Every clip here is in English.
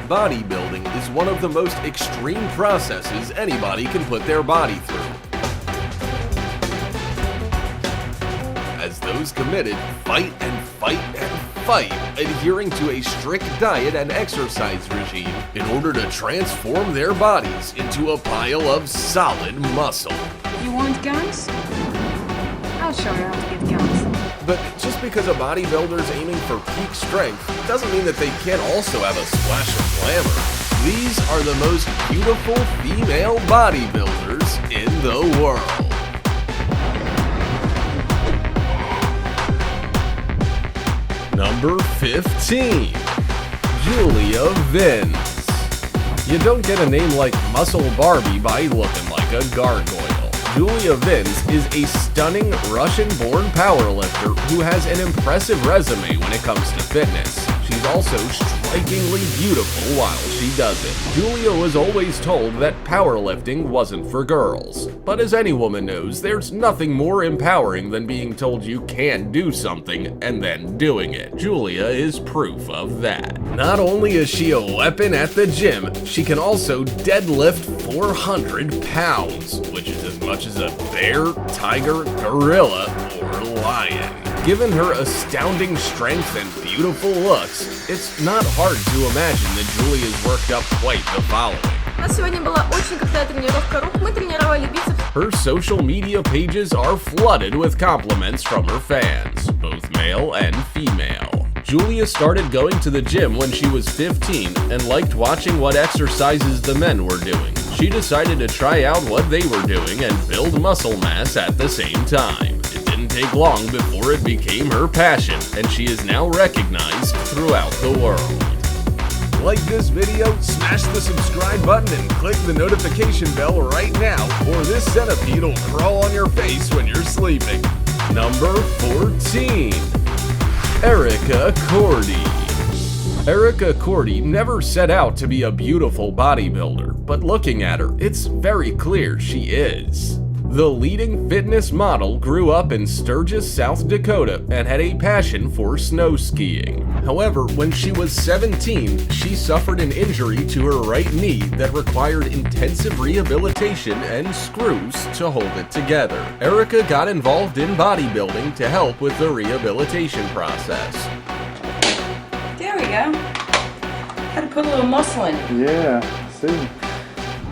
Bodybuilding is one of the most extreme processes anybody can put their body through. As those committed fight and fight and fight, adhering to a strict diet and exercise regime in order to transform their bodies into a pile of solid muscle. You want guns? I'll show you how to get guns. But just because a bodybuilder's aiming for peak strength doesn't mean that they can't also have a splash of glamour. These are the most beautiful female bodybuilders in the world. Number 15. Julia Vince. You don't get a name like Muscle Barbie by looking like a gargoyle. Julia Vince is a stunning Russian-born powerlifter who has an impressive resume when it comes to fitness. She's also strikingly beautiful while she does it. Julia was always told that powerlifting wasn't for girls. But as any woman knows, there's nothing more empowering than being told you can do something and then doing it. Julia is proof of that. Not only is she a weapon at the gym, she can also deadlift 400 pounds, which is as much as a bear, tiger, gorilla, or lion. Given her astounding strength and beautiful looks, it's not hard to imagine that Julia's worked up quite the following. Сегодня была очень крутая тренировка рук. Мы тренировали бицепс. Her social media pages are flooded with compliments from her fans, both male and female. Julia started going to the gym when she was 15 and liked watching what exercises the men were doing. She decided to try out what they were doing and build muscle mass at the same time. It didn't take long before it became her passion, and she is now recognized throughout the world. Like this video, smash the subscribe button and click the notification bell right now, or this centipede will crawl on your face when you're sleeping. Number 14. Erica Cordy. Erica Cordy never set out to be a beautiful bodybuilder, but looking at her, it's very clear she is. The leading fitness model grew up in Sturgis, South Dakota, and had a passion for snow skiing. However, when she was 17, she suffered an injury to her right knee that required intensive rehabilitation and screws to hold it together. Erica got involved in bodybuilding to help with the rehabilitation process. There we go. Had to put a little muscle in it. Yeah, see.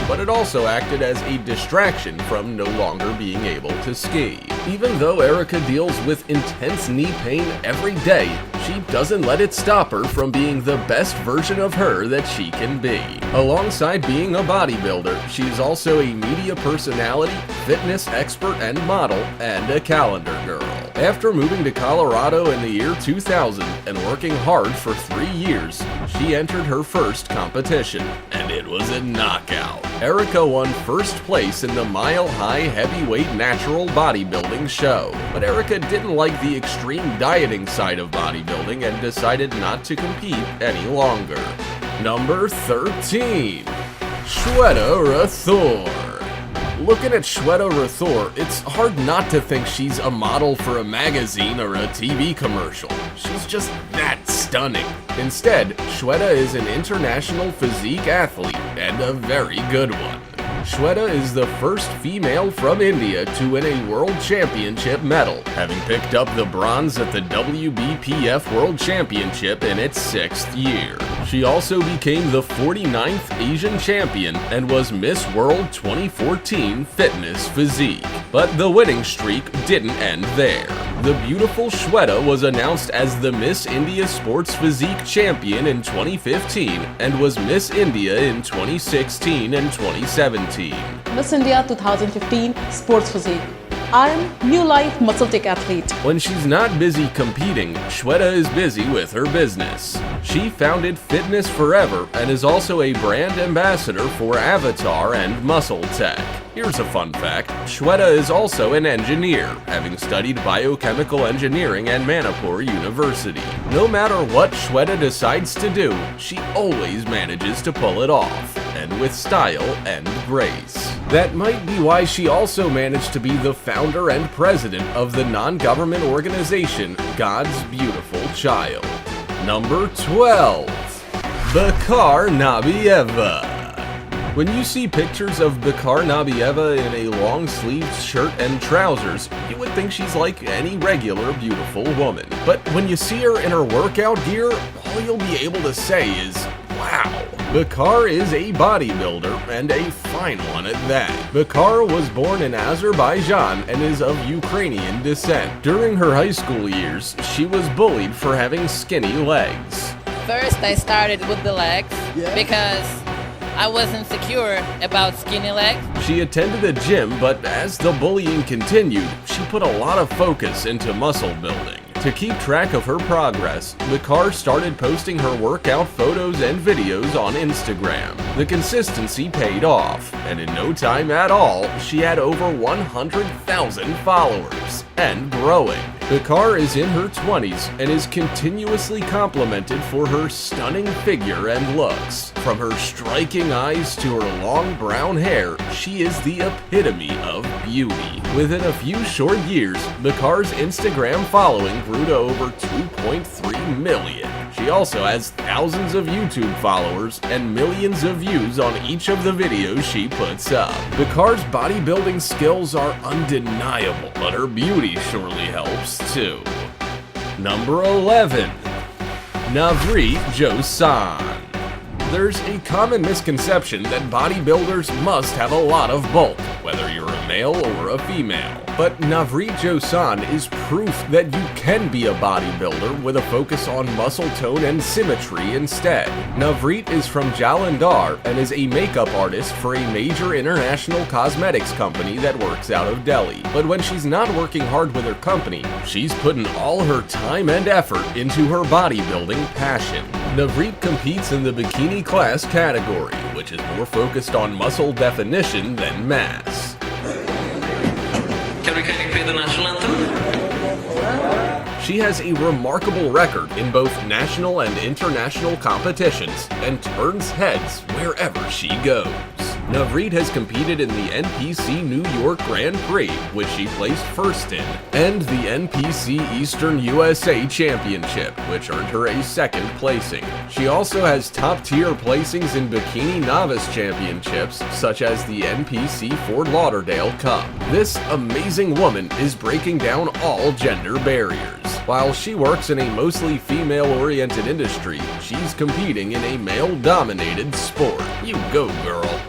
But it also acted as a distraction from no longer being able to ski. Even though Erica deals with intense knee pain every day, she doesn't let it stop her from being the best version of her that she can be. Alongside being a bodybuilder, she's also a media personality, fitness expert and model, and a calendar girl. After moving to Colorado in the year 2000 and working hard for 3 years, she entered her first competition, and it was a knockout. Erica won first place in the Mile High Heavyweight Natural Bodybuilding show, but Erica didn't like the extreme dieting side of bodybuilding and decided not to compete any longer. Number 13. Shweta Rathore. Looking at Shweta Rathore, it's hard not to think she's a model for a magazine or a TV commercial. She's just that stunning. Instead, Shweta is an international physique athlete, and a very good one. Shweta is the first female from India to win a World Championship medal, having picked up the bronze at the WBPF World Championship in its 6th year. She also became the 49th Asian champion and was Miss World 2014 Fitness Physique. But the winning streak didn't end there. The beautiful Shweta was announced as the Miss India Sports Physique Champion in 2015 and was Miss India in 2016 and 2017. Miss India 2015 Sports Physique. I am New Life Muscle Tech Athlete. When she's not busy competing, Shweta is busy with her business. She founded Fitness Forever and is also a brand ambassador for Avatar and Muscle Tech. Here's a fun fact, Shweta is also an engineer, having studied biochemical engineering at Manipur University. No matter what Shweta decides to do, she always manages to pull it off, and with style and grace. That might be why she also managed to be the founder and president of the non-government organization God's Beautiful Child. Number 12. Bakar Nabieva. When you see pictures of Bakar Nabieva in a long-sleeved shirt and trousers, you would think she's like any regular beautiful woman. But when you see her in her workout gear, all you'll be able to say is, wow. Bakar is a bodybuilder, and a fine one at that. Bakar was born in Azerbaijan and is of Ukrainian descent. During her high school years, she was bullied for having skinny legs. First, I started with the legs because I wasn't secure about skinny legs. She attended a gym, but as the bullying continued, she put a lot of focus into muscle building. To keep track of her progress, Bakar started posting her workout photos and videos on Instagram. The consistency paid off, and in no time at all, she had over 100,000 followers, and growing. Bakar is in her 20s and is continuously complimented for her stunning figure and looks. From her striking eyes to her long brown hair, she is the epitome of beauty. Within a few short years, Bakar's Instagram following grew to over 2.3 million. She also has thousands of YouTube followers and millions of views on each of the videos she puts up. Bakar's bodybuilding skills are undeniable, but her beauty surely helps too. Number 11. Navreet Josan. There's a common misconception that bodybuilders must have a lot of bulk, whether you're a male or a female. But Navreet Josan is proof that you can be a bodybuilder with a focus on muscle tone and symmetry instead. Navreet is from Jalandhar and is a makeup artist for a major international cosmetics company that works out of Delhi. But when she's not working hard with her company, she's putting all her time and effort into her bodybuilding passion. Navreet competes in the bikini class category, which is more focused on muscle definition than mass. Can we play the national anthem? She has a remarkable record in both national and international competitions and turns heads wherever she goes. Navreet has competed in the NPC New York Grand Prix, which she placed first in, and the NPC Eastern USA Championship, which earned her a second placing. She also has top-tier placings in bikini novice championships, such as the NPC Fort Lauderdale Cup. This amazing woman is breaking down all gender barriers. While she works in a mostly female-oriented industry, she's competing in a male-dominated sport. You go, girl.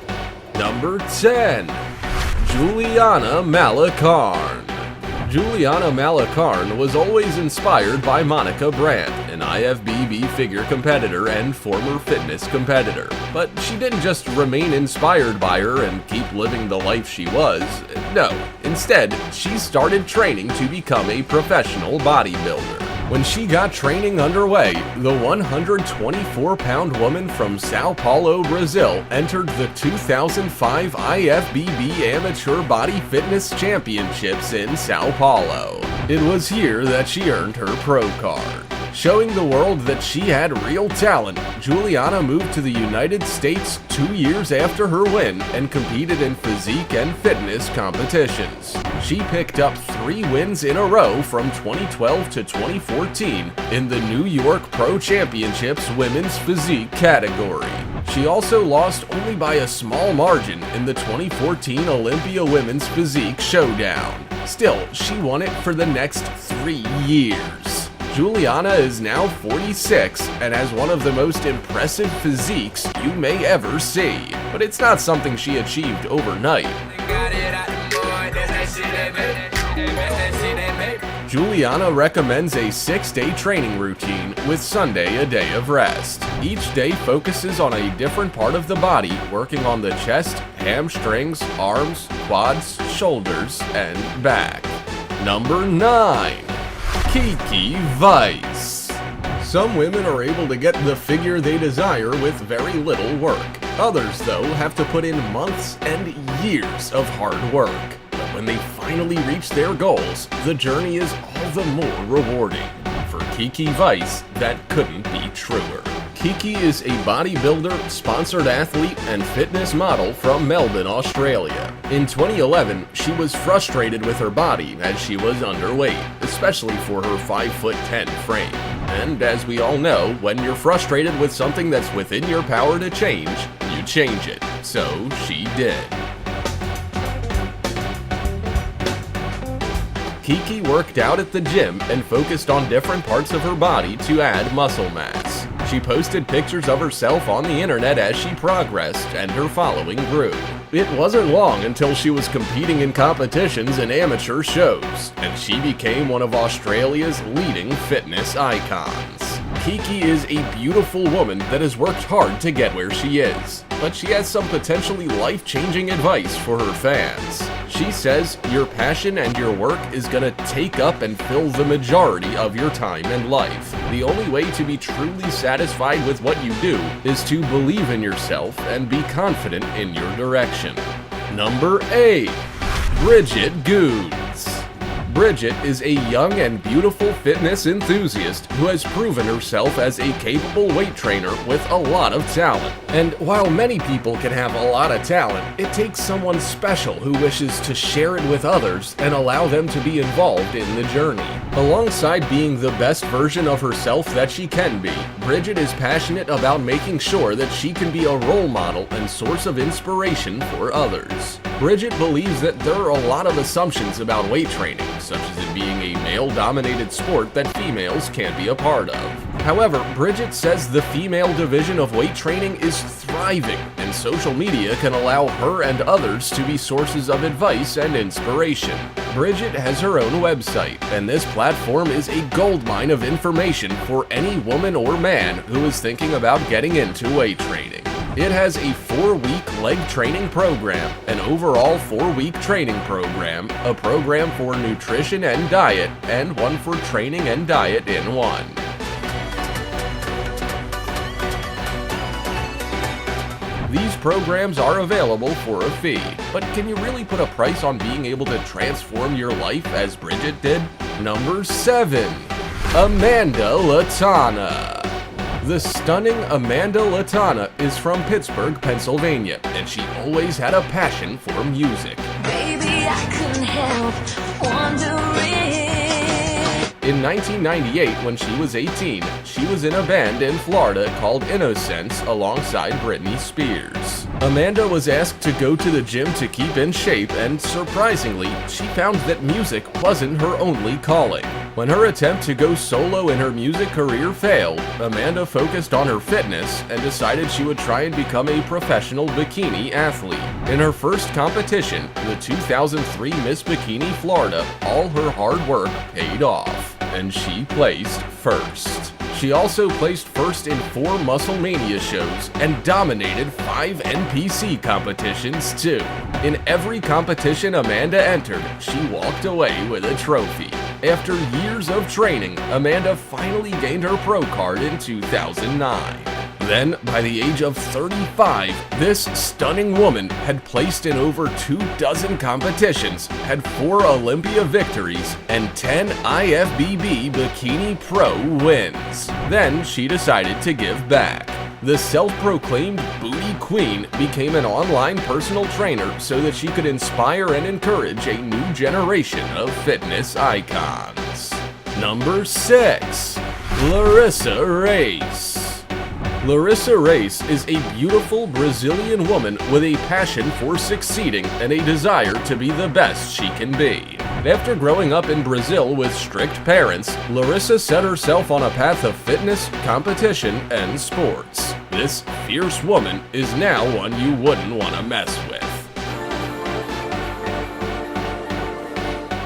Number 10. Juliana Malakarn. Juliana Malakarn was always inspired by Monica Brandt, an IFBB figure competitor and former fitness competitor. But she didn't just remain inspired by her and keep living the life she was. No, instead, she started training to become a professional bodybuilder. When she got training underway, the 124-pound woman from Sao Paulo, Brazil, entered the 2005 IFBB Amateur Body Fitness Championships in Sao Paulo. It was here that she earned her pro card. Showing the world that she had real talent, Juliana moved to the United States 2 years after her win and competed in physique and fitness competitions. She picked up 3 wins in a row from 2012 to 2014 in the New York Pro Championships Women's Physique category. She also lost only by a small margin in the 2014 Olympia Women's Physique Showdown. Still, she won it for the next 3 years. Juliana is now 46 and has one of the most impressive physiques you may ever see. But it's not something she achieved overnight. Juliana recommends a 6-day training routine with Sunday a day of rest. Each day focuses on a different part of the body, working on the chest, hamstrings, arms, quads, shoulders, and back. Number 9. Kiki Weiss. Some women are able to get the figure they desire with very little work. Others, though, have to put in months and years of hard work. But when they finally reach their goals, the journey is all the more rewarding. For Kiki Weiss, that couldn't be truer. Kiki is a bodybuilder, sponsored athlete, and fitness model from Melbourne, Australia. In 2011, she was frustrated with her body as she was underweight, especially for her 5'10" frame. And as we all know, when you're frustrated with something that's within your power to change, you change it. So she did. Kiki worked out at the gym and focused on different parts of her body to add muscle mass. She posted pictures of herself on the internet as she progressed, and her following grew. It wasn't long until she was competing in competitions and amateur shows, and she became one of Australia's leading fitness icons. Kiki is a beautiful woman that has worked hard to get where she is, but she has some potentially life-changing advice for her fans. She says your passion and your work is gonna take up and fill the majority of your time and life. The only way to be truly satisfied with what you do is to believe in yourself and be confident in your direction. Number 8. Bridget Goods. Bridget is a young and beautiful fitness enthusiast who has proven herself as a capable weight trainer with a lot of talent. And while many people can have a lot of talent, it takes someone special who wishes to share it with others and allow them to be involved in the journey. Alongside being the best version of herself that she can be, Bridget is passionate about making sure that she can be a role model and source of inspiration for others. Bridget believes that there are a lot of assumptions about weight training, such as it being a male-dominated sport that females can't be a part of. However, Bridget says the female division of weight training is thriving, and social media can allow her and others to be sources of advice and inspiration. Bridget has her own website, and this platform is a goldmine of information for any woman or man who is thinking about getting into weight training. It has a 4-week leg training program, an overall 4-week training program, a program for nutrition and diet, and one for training and diet in one. These programs are available for a fee, but can you really put a price on being able to transform your life as Bridget did? Number 7. Amanda Latana. The stunning Amanda Latana is from Pittsburgh, Pennsylvania, and she always had a passion for music. Baby, I couldn't help wondering. In 1998, when she was 18, she was in a band in Florida called Innocence alongside Britney Spears. Amanda was asked to go to the gym to keep in shape, and surprisingly, she found that music wasn't her only calling. When her attempt to go solo in her music career failed, Amanda focused on her fitness and decided she would try and become a professional bikini athlete. In her first competition, the 2003 Miss Bikini Florida, all her hard work paid off, and she placed first. She also placed first in 4 Musclemania shows and dominated 5 NPC competitions too. In every competition Amanda entered, she walked away with a trophy. After years of training, Amanda finally gained her pro card in 2009. Then, by the age of 35, this stunning woman had placed in over 24 competitions, had 4 Olympia victories, and 10 IFBB Bikini Pro wins. Then she decided to give back. The self-proclaimed booty queen became an online personal trainer so that she could inspire and encourage a new generation of fitness icons. Number 6. Larissa Reis. Larissa Reis is a beautiful Brazilian woman with a passion for succeeding and a desire to be the best she can be. After growing up in Brazil with strict parents, Larissa set herself on a path of fitness, competition, and sports. This fierce woman is now one you wouldn't want to mess with.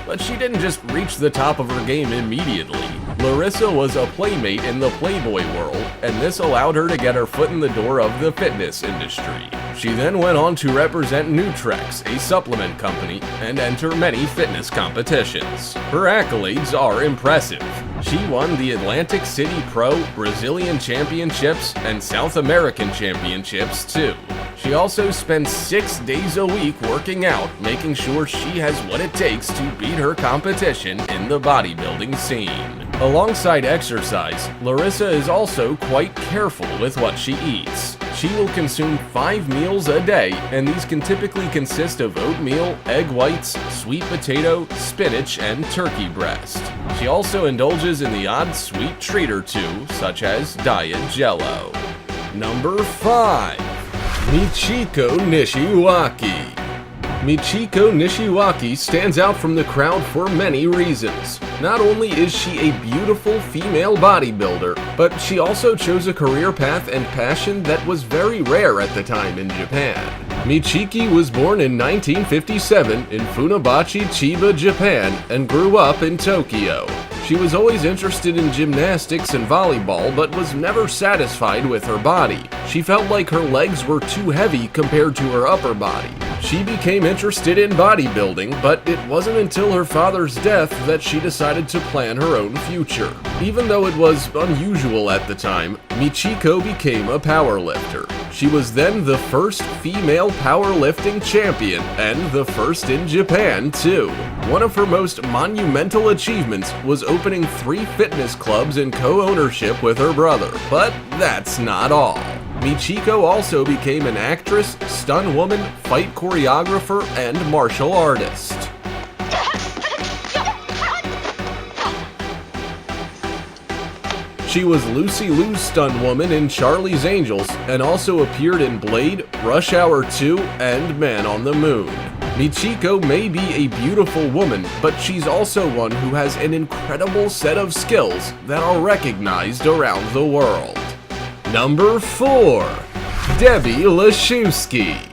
But she didn't just reach the top of her game immediately. Larissa was a playmate in the Playboy world, and this allowed her to get her foot in the door of the fitness industry. She then went on to represent Nutrex, a supplement company, and enter many fitness competitions. Her accolades are impressive. She won the Atlantic City Pro, Brazilian Championships, and South American Championships too. She also spends 6 days a week working out, making sure she has what it takes to beat her competition in the bodybuilding scene. Alongside exercise, Larissa is also quite careful with what she eats. She will consume 5 meals a day, and these can typically consist of oatmeal, egg whites, sweet potato, spinach, and turkey breast. She also indulges in the odd sweet treat or two, such as Diet Jell-O. Number 5. Michiko Nishiwaki. Michiko Nishiwaki stands out from the crowd for many reasons. Not only is she a beautiful female bodybuilder, but she also chose a career path and passion that was very rare at the time in Japan. Michiki was born in 1957 in Funabashi, Chiba, Japan, and grew up in Tokyo. She was always interested in gymnastics and volleyball, but was never satisfied with her body. She felt like her legs were too heavy compared to her upper body. She became interested in bodybuilding, but it wasn't until her father's death that she decided to plan her own future. Even though it was unusual at the time, Michiko became a powerlifter. She was then the first female powerlifting champion, and the first in Japan, too. One of her most monumental achievements was opening 3 fitness clubs in co-ownership with her brother. But that's not all. Michiko also became an actress, stunt woman, fight choreographer, and martial artist. She was Lucy Liu's stunt woman in Charlie's Angels, and also appeared in Blade, Rush Hour 2, and Man on the Moon. Michiko may be a beautiful woman, but she's also one who has an incredible set of skills that are recognized around the world. Number 4. Debbie Leszewski.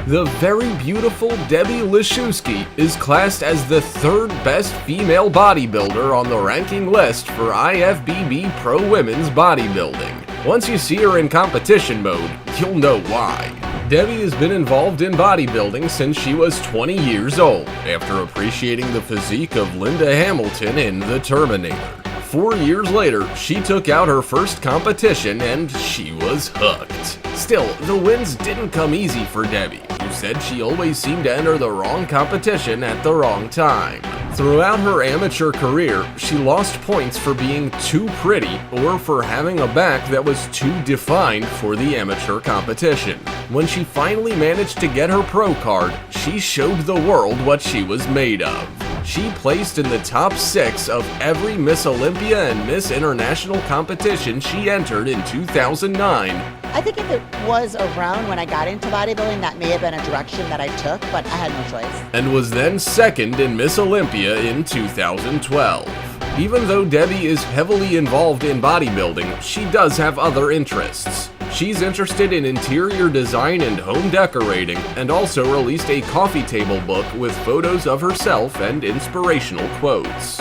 The very beautiful Debbie Leszewski is classed as the 3rd best female bodybuilder on the ranking list for IFBB Pro Women's Bodybuilding. Once you see her in competition mode, you'll know why. Debbie has been involved in bodybuilding since she was 20 years old, after appreciating the physique of Linda Hamilton in The Terminator. 4 years later, she took out her first competition and she was hooked. Still, the wins didn't come easy for Debbie, who said she always seemed to enter the wrong competition at the wrong time. Throughout her amateur career, she lost points for being too pretty or for having a back that was too defined for the amateur competition. When she finally managed to get her pro card, she showed the world what she was made of. She placed in the top 6 of every Miss Olympia and Miss International competition she entered in 2009. I think if it was around when I got into bodybuilding, that may have been a direction that I took, but I had no choice. And was then 2nd in Miss Olympia in 2012. Even though Debbie is heavily involved in bodybuilding, she does have other interests. She's interested in interior design and home decorating, and also released a coffee table book with photos of herself and inspirational quotes.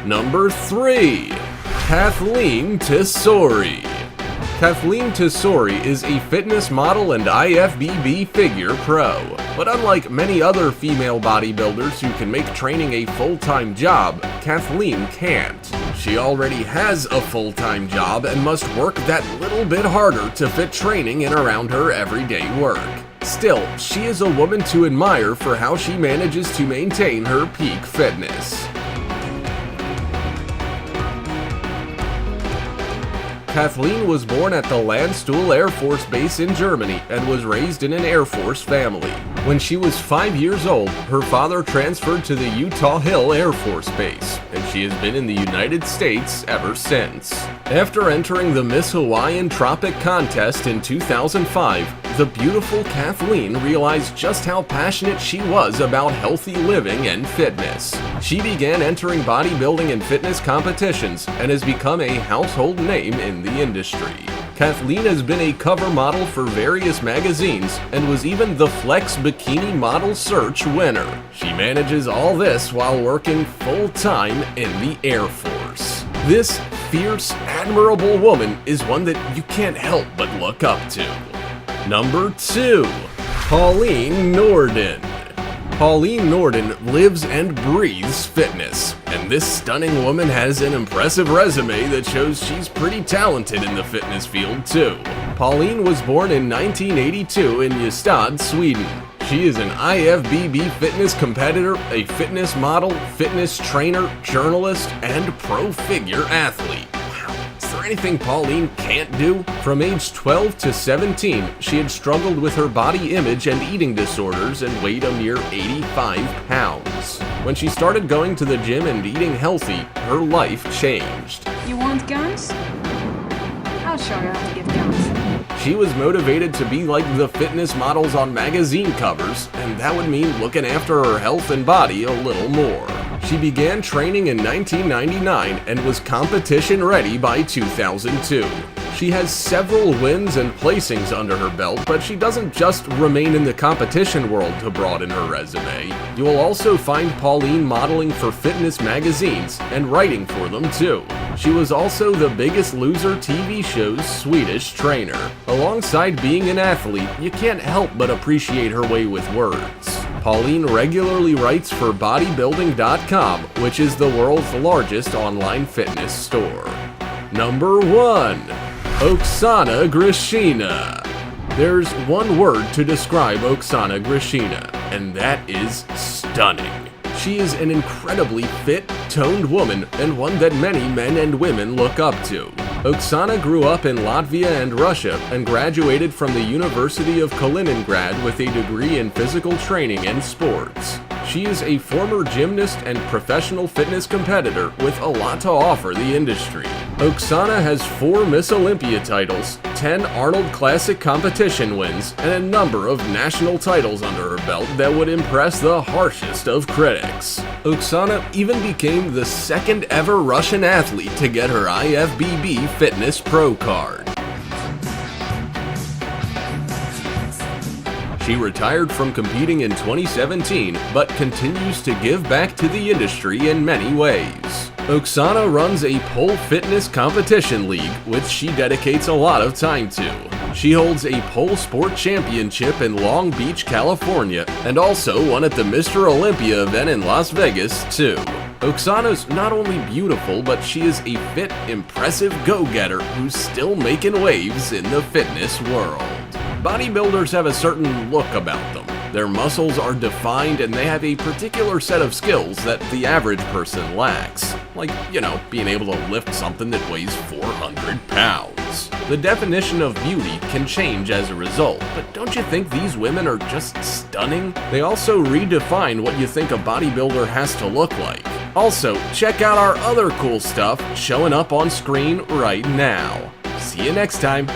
Number 3. Kathleen Tesori. Kathleen Tesori is a fitness model and IFBB figure pro. But unlike many other female bodybuilders who can make training a full-time job, Kathleen can't. She already has a full-time job and must work that little bit harder to fit training in around her everyday work. Still, she is a woman to admire for how she manages to maintain her peak fitness. Kathleen was born at the Landstuhl Air Force Base in Germany and was raised in an Air Force family. When she was 5 years old, her father transferred to the Utah Hill Air Force Base, and she has been in the United States ever since. After entering the Miss Hawaiian Tropic Contest in 2005, the beautiful Kathleen realized just how passionate she was about healthy living and fitness. She began entering bodybuilding and fitness competitions and has become a household name in the industry. Kathleen has been a cover model for various magazines and was even the Flex Bikini Model Search winner. She manages all this while working full-time in the Air Force. This fierce, admirable woman is one that you can't help but look up to. Number 2. Pauline Norden. Pauline Norden lives and breathes fitness, and this stunning woman has an impressive resume that shows she's pretty talented in the fitness field too. Pauline was born in 1982 in Ystad, Sweden. She is an IFBB fitness competitor, a fitness model, fitness trainer, journalist, and pro figure athlete. Is there anything Pauline can't do? From age 12 to 17, she had struggled with her body image and eating disorders and weighed a mere 85 pounds. When she started going to the gym and eating healthy, her life changed. You want guns? I'll show you how to get guns. She was motivated to be like the fitness models on magazine covers, and that would mean looking after her health and body a little more. She began training in 1999 and was competition ready by 2002. She has several wins and placings under her belt, but she doesn't just remain in the competition world to broaden her resume. You will also find Pauline modeling for fitness magazines and writing for them too. She was also the Biggest Loser TV show's Swedish trainer. Alongside being an athlete, you can't help but appreciate her way with words. Pauline regularly writes for Bodybuilding.com, which is the world's largest online fitness store. Number 1. Oksana Grishina. There's one word to describe Oksana Grishina, and that is stunning. She is an incredibly fit, toned woman, and one that many men and women look up to. Oksana grew up in Latvia and Russia and graduated from the University of Kaliningrad with a degree in physical training and sports. She is a former gymnast and professional fitness competitor with a lot to offer the industry. Oksana has 4 Miss Olympia titles, 10 Arnold Classic competition wins, and a number of national titles under her belt that would impress the harshest of critics. Oksana even became the second ever Russian athlete to get her IFBB Fitness Pro card. She retired from competing in 2017, but continues to give back to the industry in many ways. Oksana runs a pole fitness competition league, which she dedicates a lot of time to. She holds a pole sport championship in Long Beach, California, and also won at the Mr. Olympia event in Las Vegas, too. Oksana's not only beautiful, but she is a fit, impressive go-getter who's still making waves in the fitness world. Bodybuilders have a certain look about them. Their muscles are defined and they have a particular set of skills that the average person lacks. Like, being able to lift something that weighs 400 pounds. The definition of beauty can change as a result, but don't you think these women are just stunning? They also redefine what you think a bodybuilder has to look like. Also, check out our other cool stuff showing up on screen right now. See you next time.